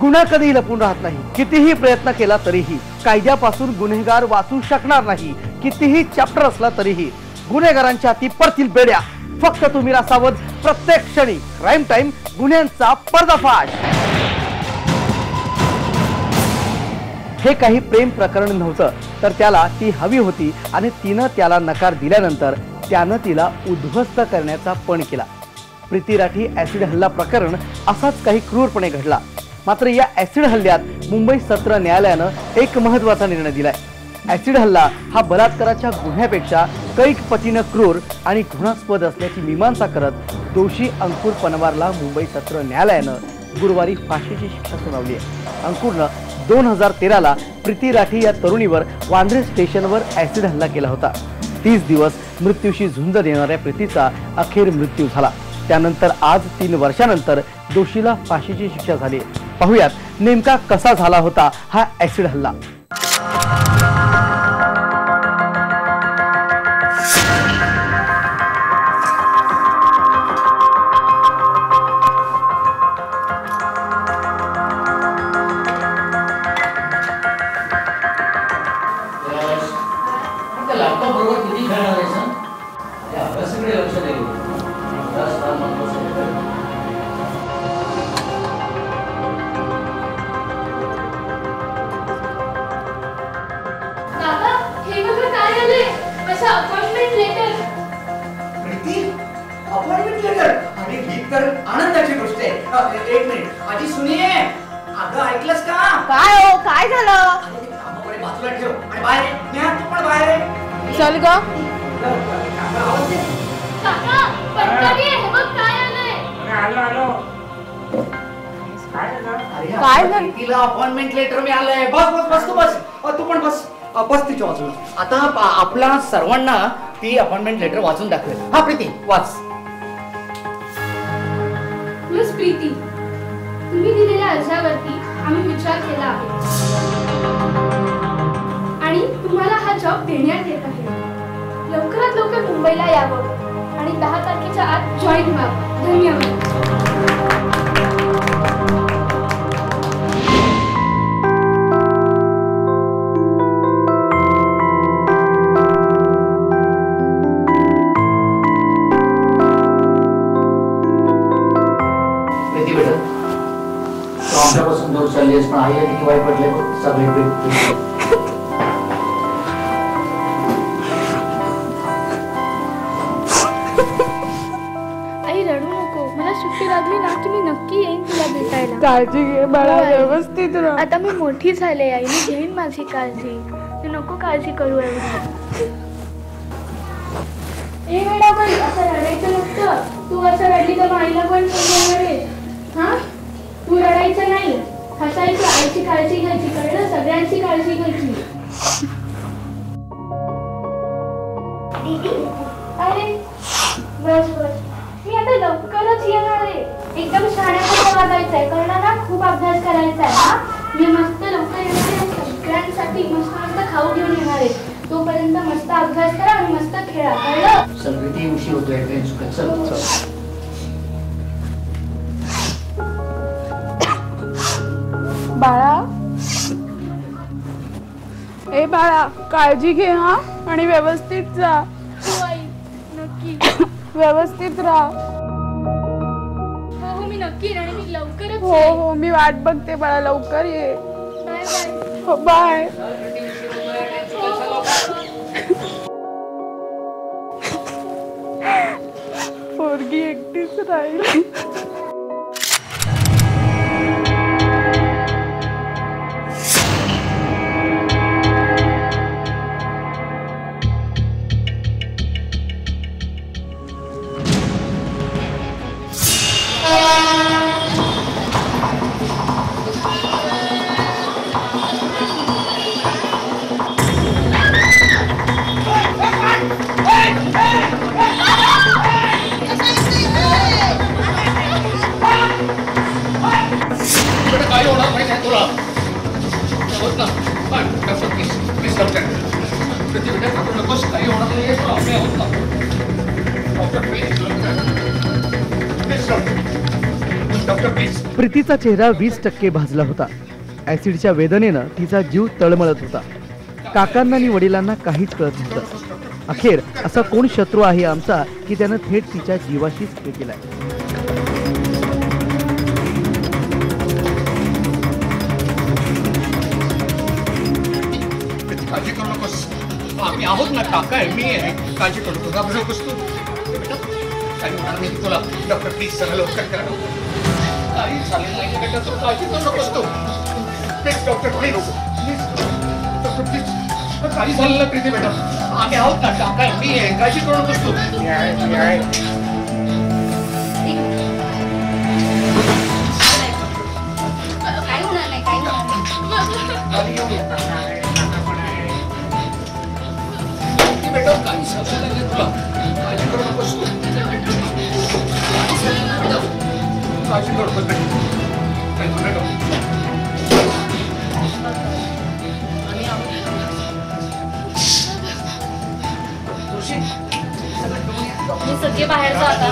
गुन्हा कधीही लपून राहत नाही. कितीही प्रयत्न केला तरीही कायद्यापासून गुन्हेगार वाचू शकणार नाही. कितीही चॅप्टर असला तरीही गुन्हेगारांच्या हाती पडतील बेड्या. फक्त तुम्ही सावध. प्रत्येक क्षणी क्राईम टाइम, गुन्ह्यांचा पर्दाफाश. हे काही प्रेम प्रकरण नव्हतं, तर त्याला ती हवी होती आणि तिनं त्याला नकार दिल्यानंतर त्यानं तिला उद्ध्वस्त करण्याचा पण केला. प्रीती राठी ऍसिड हल्ला प्रकरण असाच काही क्रूरपणे घडला. मात्र या ऍसिड हल्ल्यात मुंबई सत्र न्यायालयानं एक महत्त्वाचा निर्णय दिलाय. ऍसिड हल्ला हा बलात्काराच्या गुन्ह्यापेक्षा कैक पटीनं क्रूर आणि घृणास्पद असल्याची मीमांसा करत दोषी अंकुर पनवारला मुंबई सत्र न्यायालयानं गुरुवारी फाशीची शिक्षा सुनावली आहे. अंकुरनं 2013ला प्रीती राठी या तरुणीवर वांद्रे स्टेशनवर ऍसिड हल्ला केला होता. 30 दिवस मृत्यूशी झुंज देणाऱ्या प्रीतीचा अखेर मृत्यू झाला. त्यानंतर आज 3 वर्षानंतर दोषीला फाशीची शिक्षा झाली. पाहुयात नेमका कसा झाला होता हा ऍसिड हल्ला. आनंदाची गोष्ट आहे. एक मिनिट आधी सुनिये. अगं ऐकलंस का? काय हो, काय झालं? बाजूला ठेव आणि बाहेर न्या. तू पण बाहेर आहे. चल ग. काय झालं? तिला अपॉइंटमेंट लेटर मिळालंय. बस बस बस तू बस. तू पण बस बस तिच्या वाचून. आता आपल्या सर्वांना ती अपॉइंटमेंट लेटर वाचून दाखवेल. हा प्रीती वाच. मिस प्रीती, तुम्ही दिलेल्या अर्जावरती आम्ही विचार केला आहे आणि तुम्हाला हा जॉब देण्यात येत आहे. लवकरात लवकर मुंबईला यावं आणि 10 तारखेच्या आत जॉईन व्हावं. धन्यवाद. आमच्यापासून दूर चालली आहेस, पण आई किती वाईट पडले सगळे. आई रडू नको. मला सुट्टी लागली ना की मी नक्की येईन तुला भेटायला. काळजी घे बाळा, व्यवस्थित राहा. आता मी मोठी झाले आई, मी घेईन माझी काळजी. तू नको काळजी करू एवढी. ए वेडा बाई, असं रडायचं नसतं. तू असं रडली तर आईला पण समजणार आहे. हा, तू रडायचं नाही, हसायचं. आईची काळजी घ्यायची, कळलं? सगळ्यांची काळजी घ्यायची. अरे बस बस, मी आता लवकरच येणार आहे. एकदम शाळेमध्ये वाजायचंय, कळलं ना? खूप अभ्यास करायचा आहे. हा, मी मस्त लवकर येणार. सगळ्यांसाठी मस्त मस्त खाऊ घेऊन येणार आहे. तोपर्यंत मस्त अभ्यास करा आणि मस्त खेळा, कळलं? सगळी उशीर होतोय. चल चल. बाळा, ए बाळा, काळजी घे हा, आणि व्यवस्थित जा. हो आई, नक्की. व्यवस्थित राहा. हो मी नक्की. आणि मी लवकरच. हो हो, मी वाट बघते बाळा, लवकर ये. Bye bye. हो बाय. पोरगी एकटीच राहील. Doctor please. प्रीतीचा चेहरा 20% भाजला होता. ऍसिडच्या वेदनेनं तिचा जीव तळमळत होता. काकांना आणि वडिलांना काहीच कळत नव्हतं. अखेर असा कोण शत्रू आहे आमचा की त्यानं थेट तिच्या जीवाशीच खेळ केलाय. काळजी करू नकोस. आम्ही आहोत ना. काका आहे, मी आहे. काळजी करू नकोस. घाबरू नकोस तू. काही होणार नाही तुला. डॉक्टर प्लीज सगळं लवकर करा. काही चालेल नाही बेटा. तू काळजी करू नकोस तू. Please doctor please. Doctor please. काही झालं ना प्रीती बेटा. आम्ही आहोत ना. काका आहे, मी आहे. काळजी करू नकोस तू. मी आहे. काही होणार नाही, काही होणार नाही. बेटा काही झालं नाही तुला. काळजी करू नकोस तू. काळजी करू नकोस बेटा. काही होणार नाही. मी सगळे बाहेर जाता.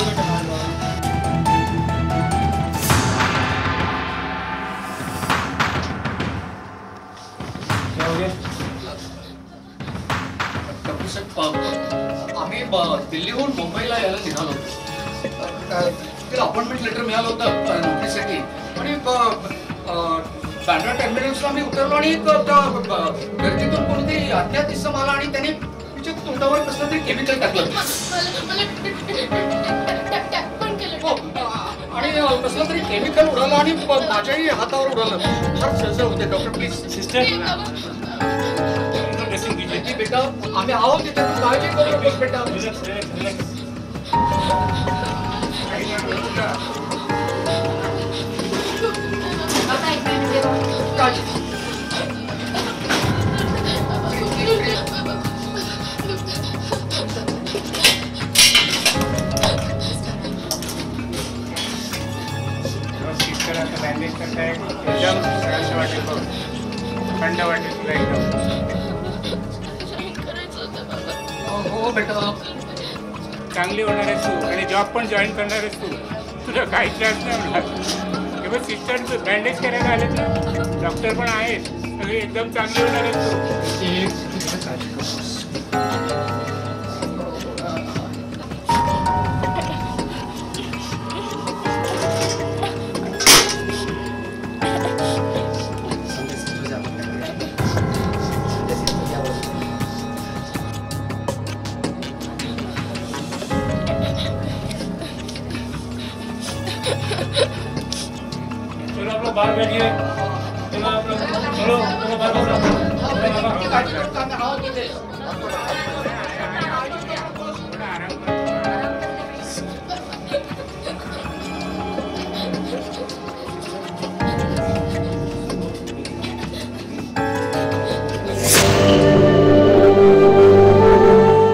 आम्ही दिल्लीहून मुंबईला यायला निघालो होतो. तिला अपॉइंटमेंट लेटर मिळालं होतं नोकरीसाठी आणि बँड्रा टर्मिनल्सला मी उतरलो आणि गर्दीतून कोणती अज्ञात इसम आला आणि त्याने तिच्या तोंडावर कसलं तरी केमिकल टाकलं आणि कसलं तरी केमिकल उडालं आणि माझ्याही हातावर उडालं. फार सहज होते. Doctor please. सिस्टर बेटा आम्ही आहोत तिथे. तू काळजी करू नकोस बेटा. बँडेज करताय एकदम असं वाटेल बघ. थंड वाटेल तुला एकदम. हो बेटा. चांगली होणार आहेस तू आणि जॉब पण जॉईन करणार आहेस तू. तुला काही त्रास नाही होणार. किंवा सिस्टर बँडेज करायला आलेत ना. डॉक्टर पण आहेत. सगळी एकदम चांगली होणार आहेस तू. चलो आप लोग बाहर बैठिए. चलो आप लोग चलो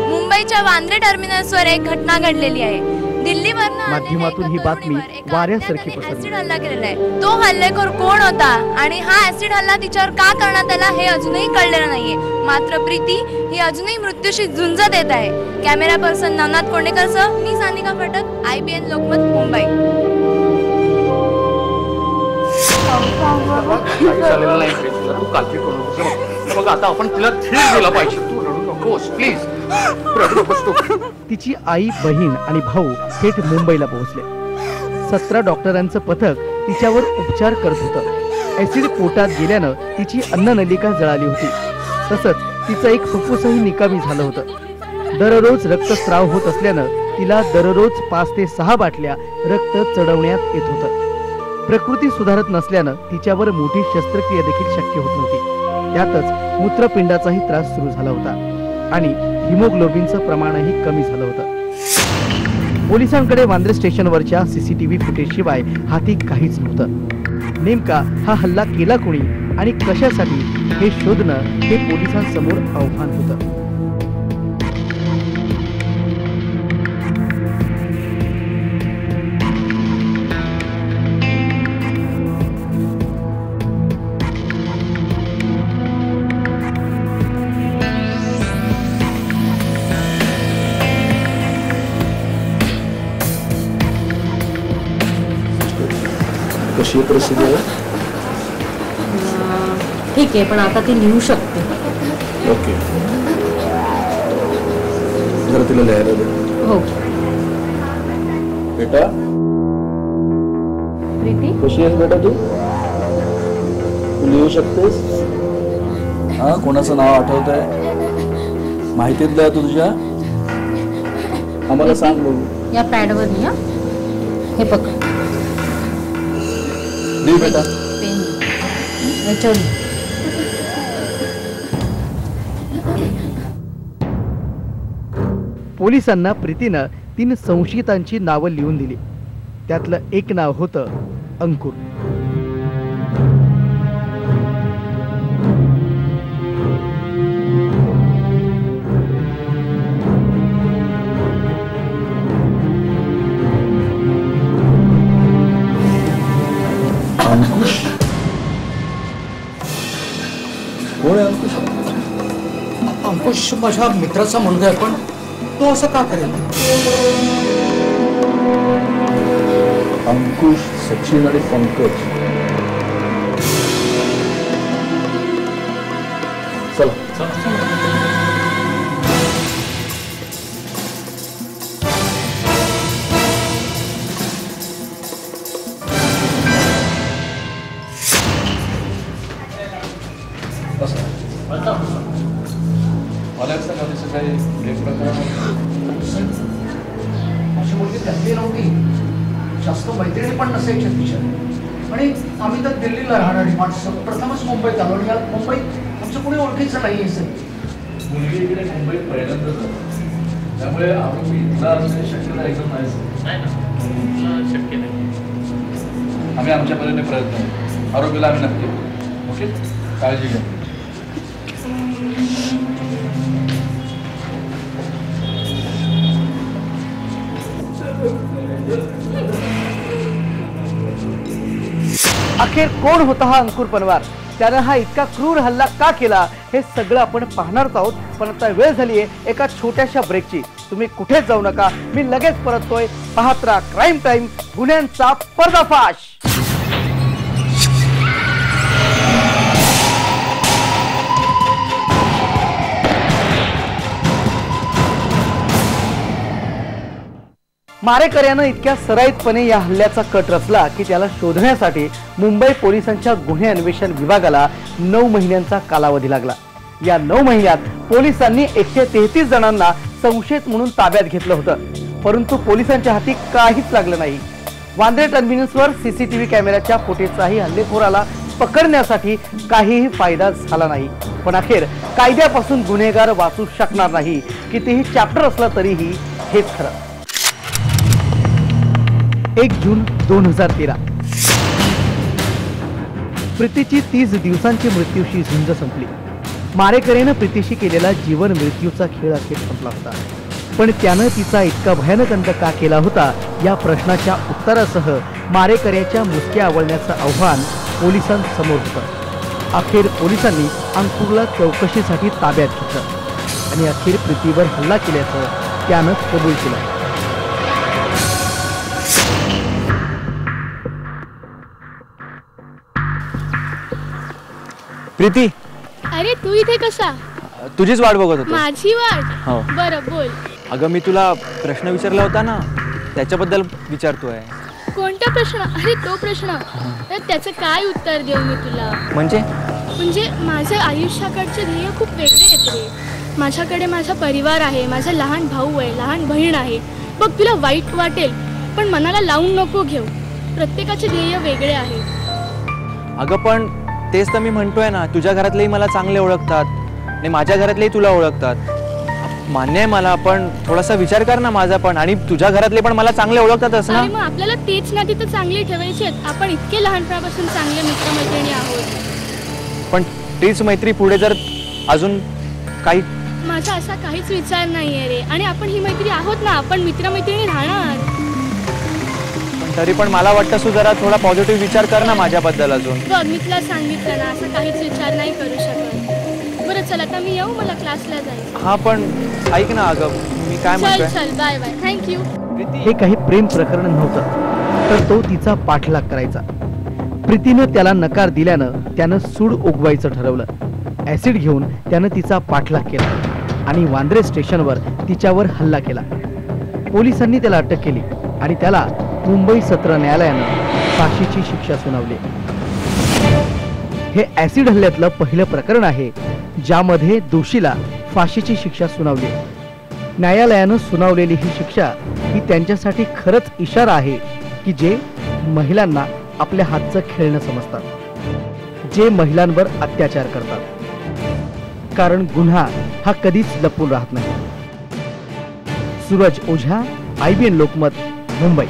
मुंबईच्या वांद्रे टर्मिनसवर एक घटना घडलेली आहे. दिल्लीवरनं माध्यमातून ही बातमी वाऱ्यासारखी पसरली. ऍसिड हल्ला केलेला आहे. तो हल्लेखोर कोण होता आणि हा ऍसिड हल्ला तिच्यावर का करण्यात आला हे अजूनही कळलेलं नाहीये. मात्र प्रीती ही अजूनही मृत्यूशी झुंज देत आहे. कॅमेरा पर्सन नवनाथ कोंडेकरसह मी सानिका फटक, IBN लोकमत, मुंबई. झालेलं नाही. तू काळजी करू नकोस. बघ आता आपण तिला धीर दिला पाहिजे. तू रडू नकोस प्लीज. रडू नकोस तू. तिची आई, बहीण आणि भाऊ थेट मुंबईला पोहोचले. 17 डॉक्टरांचं पथक तिच्यावर उपचार करत होतं. ऍसिड पोटात गेल्यानं तिची अन्ननलिका जळाली होती. तसंच तिचं एक फुफ्फुसही निकामी झालं होतं. दररोज रक्तस्राव होत असल्यानं तिला दररोज 5 ते 6 बाटल्या रक्त चढवण्यात येत होतं. प्रकृती सुधारत नसल्यानं तिच्यावर मोठी शस्त्रक्रिया देखील शक्य होत नव्हती. त्यातच मूत्रपिंडाचाही त्रास सुरू झाला होता आणि हिमोग्लोबिनचं प्रमाणही कमी झालं होतं. पोलिसांकडे वांद्रे स्टेशनवरच्या CCTV फुटेजशिवाय हाती काहीच नव्हतं. नेमका हा हल्ला केला कोणी आणि कशासाठी हे शोधणं हे पोलिसांसमोर आव्हान होतं. कशी आहे परिस्थिती आहे? ठीक आहे, पण आता ती लिहू शकते. ओके, जरा तिला लिहायला दे. हो. बेटा प्रीती, कशी आहेस बेटा? तू लिहू शकतेस? हा, कोणाचं नाव आठवत आहे? माहितीतलं आहे तुझ्या? आम्हाला सांग बघू. या पॅडवर लिहा. हे पकड. दे बेटा. पेन याच्यावर लिह. पोलिसांना प्रीतीनं 3 संशयितांची नावं लिहून दिली. त्यातलं एक नाव होतं अंकुर. अंकुश कोण आहे? अंकुश अंकुश माझ्या मित्राचा मुलगा आहे, पण तो असं का करेल? अंकुश, सचिन आणि पंकज. चला. मला असं का दिसत आहे ब्रेक प्रकार? माझी मुलगी त्यातली नव्हती, जास्त मैत्रिणी पण नसायच्या तिच्या. आणि आम्ही तर दिल्लीला राहणारी माणसं, प्रथमच मुंबईत आलो आणि या मुंबईत आमचं कोणी ओळखीचं नाही आहे सर. मुलगी इकडे मुंबईत पहिल्यांदाच आहे, त्यामुळे आम्ही इथला असण्याची शक्यता एकदम नाही. शक्य नाही. आम्ही आमच्या परीने प्रयत्न करू. आरोग्याला आम्ही नक्की करू. ओके, काळजी घ्या. अखेर कोण होता हा अंकुर पनवार? त्यानं हा इतका क्रूर हल्ला का केला हे सगळं आपण पाहणारच आहोत. पण आता वेळ झाली आहे एका छोट्याशा ब्रेकची. तुम्ही कुठेच जाऊ नका, मी लगेच परततोय. पाहत राहा क्राईम टाइम, गुन्ह्यांचा पर्दाफाश. मारेकऱ्यानं इतक्या सराईतपणे या हल्ल्याचा कट रचला की त्याला शोधण्यासाठी मुंबई पोलिसांच्या गुन्हे अन्वेषण विभागाला 9 महिन्यांचा कालावधी लागला. या 9 महिन्यात पोलिसांनी 133 जणांना संशयित म्हणून ताब्यात घेतलं होतं. परंतु पोलिसांच्या हाती काहीच लागलं नाही. वांद्रे टर्मिनसवर सीसीटीव्ही कॅमेऱ्याच्या फुटेजचाही हल्लेखोराला पकडण्यासाठी काहीही फायदा झाला नाही. पण अखेर कायद्यापासून गुन्हेगार वाचू शकणार नाही, कितीही चॅप्टर असलं तरीही हेच खरं. 1 जून 2013 प्रीतीची 30 दिवसांची मृत्यूशी झुंज संपली. मारेकऱ्यानं प्रीतीशी केलेला जीवन मृत्यूचा खेळ अखेर संपला होता. पण त्यानं तिचा इतका भयानक अंत का केला होता या प्रश्नाच्या उत्तरासह मारेकऱ्याच्या मुसक्या आवळण्याचं आव्हान पोलिसांसमोर होतं. अखेर पोलिसांनी अंकुरला चौकशीसाठी ताब्यात घेतलं आणि अखेर प्रीतीवर हल्ला केल्याचं त्यानं कबूल केलं. प्रीती, अरे तू इथे कसा? तुझीच वाट बघत होतो. माझी वाट? हो. बरं बोल. अगं मी तुला प्रश्न विचारला होता ना, त्याच्याबद्दल विचारतोय. कोणता प्रश्न? अरे तो प्रश्न. तर त्याचं काय उत्तर देऊ मी तुला? म्हणजे माझं आयुष्याकडचे ध्येय खूप वेगळे आहेत रे. माझ्याकडे माझा परिवार आहे, माझा लहान भाऊ आहे, लहान बहीण आहे. बघ तुला वाईट वाटेल पण मनाला लावून नको घेऊ. प्रत्येकाचे ध्येय वेगळे आहे. अगं पण तेच तर मी म्हणतोय ना, तुझ्या घरातलेही मला चांगले ओळखतात आणि माझ्या घरातलेही तुला ओळखतात. मान्य आहे मला, पण थोडासा विचार कर ना माझा पण. आणि तुझ्या घरातले पण मला चांगले ओळखतातच ना. मग आपल्याला तेच ना तिथं चांगले ठेवायचे आहेत. आपण इतके लहानपणापासून चांगले मित्रमैत्रिणी आहोत. पण तीच मैत्री पुढे जर अजून काही. माझा असा काहीच विचार नाहीये रे. आणि आपण ही मैत्री आहोत ना, आपण मित्रमैत्रिणी राहणार. तरी पण मला वाटतं तू जरा थोडा पॉझिटिव्ह विचार कर ना माझ्याबद्दल अजून. बघ मी तुला सांगितलं ना, असं काहीच विचार नाही करू शकत. बरं चल आता मी येऊ, मला क्लासला जायचं. हा पण ऐक ना, अगं मी काय म्हणतोय. चल बाय बाय, थँक्यू. हे काही प्रेम प्रकरण नव्हतं, तर तो तिचा पाठलाग करायचा. प्रीतीनं त्याला नकार दिल्यानं त्यानं सूड उगवायचं ठरवलं। ऍसिड घेऊन त्यानं तिचा पाठलाग केला आणि वांद्रे स्टेशनवर तिच्यावर हल्ला केला। पोलिसांनी त्याला अटक केली आणि त्याला मुंबई सत्र न्यायालयानं फाशीची शिक्षा सुनावली। हे ऍसिड हल्ल्यातलं पहिलं प्रकरण आहे ज्यामध्ये दोषीला फाशीची शिक्षा सुनावली। न्यायालयानं सुनावलेली ही शिक्षा ही त्यांच्यासाठी खरंच इशारा आहे की जे महिलांना आपल्या हातचं खेळणं समजतात, जे महिलांवर अत्याचार करतात, कारण गुन्हा हा कधीच लपून राहत नाही। Suraj Ojha, IBN Lokmat, Mumbai.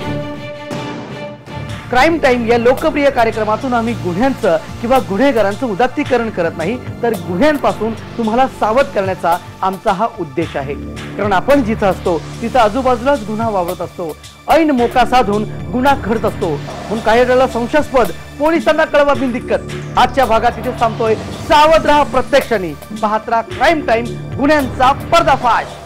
Crime time या लोकप्रिय कार्यक्रमातून आम्ही गुन्ह्यांचं किंवा गुन्हेगारांचं उदात्तीकरण करत नाही, तर गुन्ह्यांपासून तुम्हाला सावध करण्याचा आमचा हा उद्देश आहे। कारण आपण जिथं असतो तिथं आजूबाजूलाच गुन्हा वावरत असतो, ऐन मोका साधून गुन्हा घडत असतो, म्हणून काही वेळेला संशयास्पद पोलिसांना कळवा बिनदिक्कत। आजच्या भागात तिथे थांबतोय, सावध राहा प्रत्यक्षाने, पाहत राहा क्राईम टाइम, गुन्ह्यांचा पर्दाफाश।